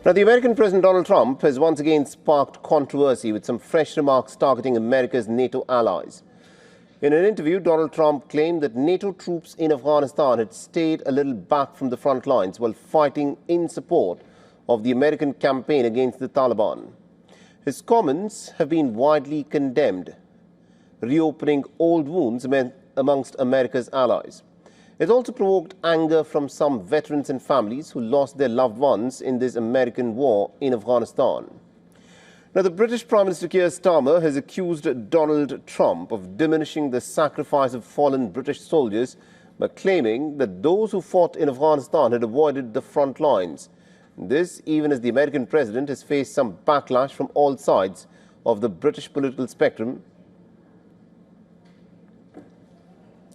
Now, the American President Donald Trump has once again sparked controversy with some fresh remarks targeting America's NATO allies. In an interview, Donald Trump claimed that NATO troops in Afghanistan had stayed a little back from the front lines while fighting in support of the American campaign against the Taliban. His comments have been widely condemned, reopening old wounds amongst America's allies. It also provoked anger from some veterans and families who lost their loved ones in this American war in Afghanistan. Now, the British Prime Minister Keir Starmer has accused Donald Trump of diminishing the sacrifice of fallen British soldiers by claiming that those who fought in Afghanistan had avoided the front lines. This even as the American president has faced some backlash from all sides of the British political spectrum.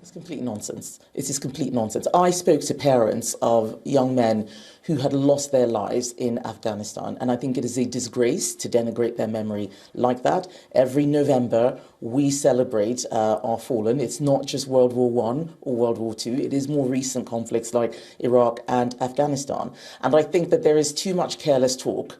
It's complete nonsense. It is complete nonsense. I spoke to parents of young men who had lost their lives in Afghanistan, and I think it is a disgrace to denigrate their memory like that. Every November, we celebrate our fallen. It's not just World War I or World War II. It is more recent conflicts like Iraq and Afghanistan. And I think that there is too much careless talk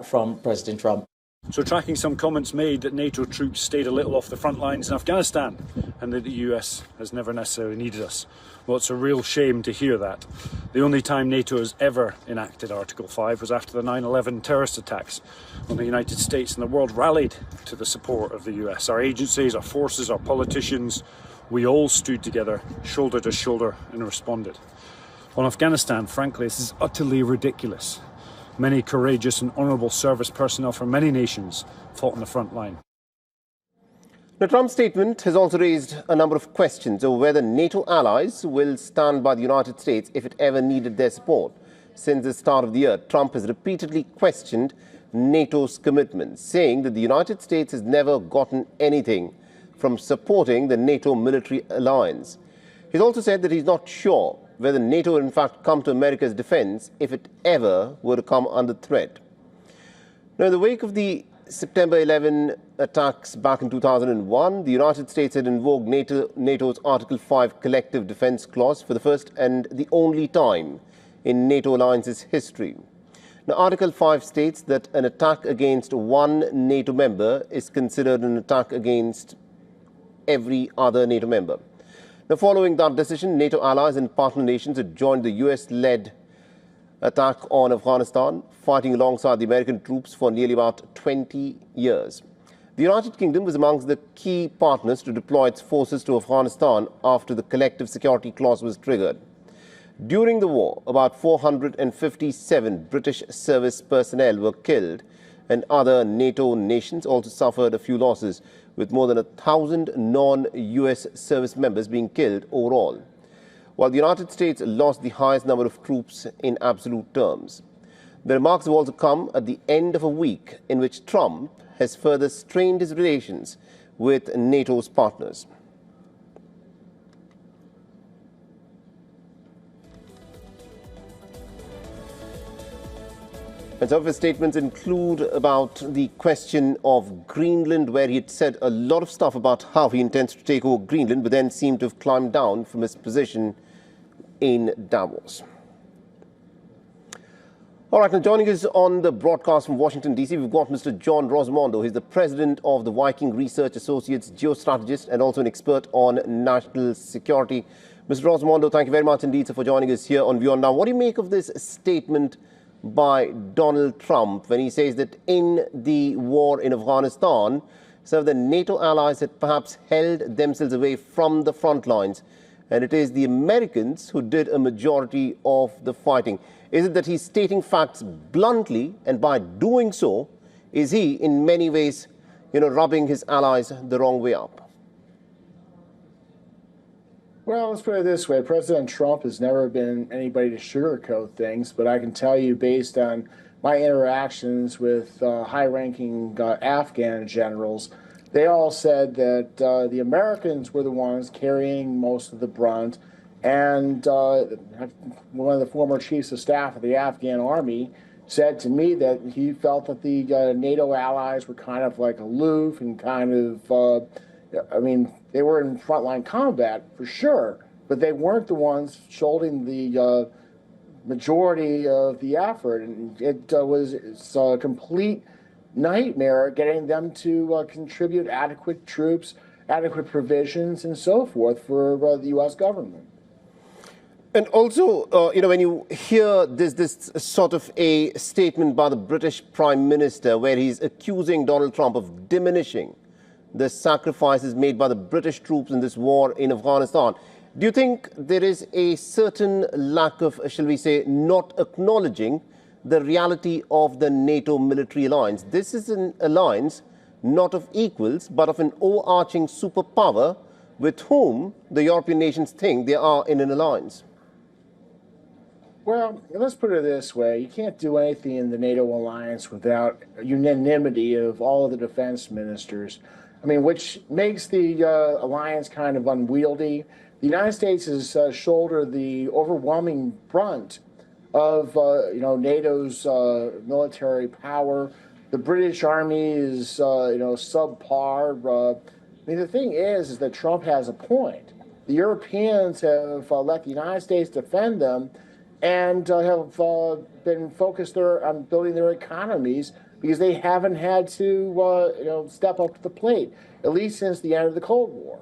from President Trump. So tracking some comments made that NATO troops stayed a little off the front lines in Afghanistan and that the US has never necessarily needed us. Well, it's a real shame to hear that. The only time NATO has ever enacted Article 5 was after the 9/11 terrorist attacks, when the United States and the world rallied to the support of the US. Our agencies, our forces, our politicians, we all stood together, shoulder to shoulder, and responded. On Afghanistan, frankly, this is utterly ridiculous. Many courageous and honourable service personnel from many nations fought on the front line. Now, Trump's statement has also raised a number of questions over whether NATO allies will stand by the United States if it ever needed their support. Since the start of the year, Trump has repeatedly questioned NATO's commitments, saying that the United States has never gotten anything from supporting the NATO military alliance. He's also said that he's not sure whether NATO will in fact come to America's defense if it ever were to come under threat. Now, in the wake of the September 11 attacks back in 2001, the United States had invoked NATO's Article 5 collective defense clause for the first and the only time in NATO alliance's history. Now, Article 5 states that an attack against one NATO member is considered an attack against every other NATO member. Now, following that decision, NATO allies and partner nations had joined the US-led attack on Afghanistan, fighting alongside the American troops for nearly about 20 years. The United Kingdom was amongst the key partners to deploy its forces to Afghanistan after the collective security clause was triggered. During the war, about 457 British service personnel were killed, and other NATO nations also suffered a few losses, with more than 1,000 non-US service members being killed overall, while the United States lost the highest number of troops in absolute terms. The remarks have also come at the end of a week in which Trump has further strained his relations with NATO's partners. And some of his statements include about the question of Greenland, where he had said a lot of stuff about how he intends to take over Greenland, but then seemed to have climbed down from his position in Davos. All right, now joining us on the broadcast from Washington, D.C., we've got Mr. John Rosamondo. He's the president of the Viking Research Associates, geostrategist, and also an expert on national security. Mr. Rosamondo, thank you very much indeed for joining us here on WION. Now, what do you make of this statement by Donald Trump when he says that in the war in Afghanistan, some of the NATO allies had perhaps held themselves away from the front lines, and it is the Americans who did a majority of the fighting? Is it that he's stating facts bluntly, and by doing so, is he in many ways, rubbing his allies the wrong way up? Well, let's put it this way. President Trump has never been anybody to sugarcoat things, but I can tell you based on my interactions with high-ranking Afghan generals, they all said that the Americans were the ones carrying most of the brunt, and one of the former chiefs of staff of the Afghan army said to me that he felt that the NATO allies were kind of like aloof and kind of they were in frontline combat for sure, but they weren't the ones shouldering the majority of the effort, and it's a complete nightmare getting them to contribute adequate troops, adequate provisions, and so forth for the U.S. government. And also, when you hear this sort of a statement by the British Prime Minister where he's accusing Donald Trump of diminishing the sacrifices made by the British troops in this war in Afghanistan, do you think there is a certain lack of, shall we say, not acknowledging the reality of the NATO military alliance? This is an alliance not of equals, but of an overarching superpower with whom the European nations think they are in an alliance. Well, let's put it this way. You can't do anything in the NATO alliance without unanimity of all of the defense ministers. I mean, which makes the alliance kind of unwieldy. The United States has shouldered the overwhelming brunt of NATO's military power. The British Army is subpar. I mean, the thing is that Trump has a point. The Europeans have let the United States defend them, and have been focused on building their economies because they haven't had to step up to the plate, at least since the end of the Cold War.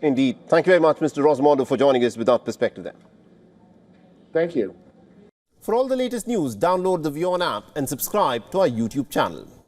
Indeed. Thank you very much, Mr. Rosmondo, for joining us with that perspective there. Thank you. For all the latest news, download the WION app and subscribe to our YouTube channel.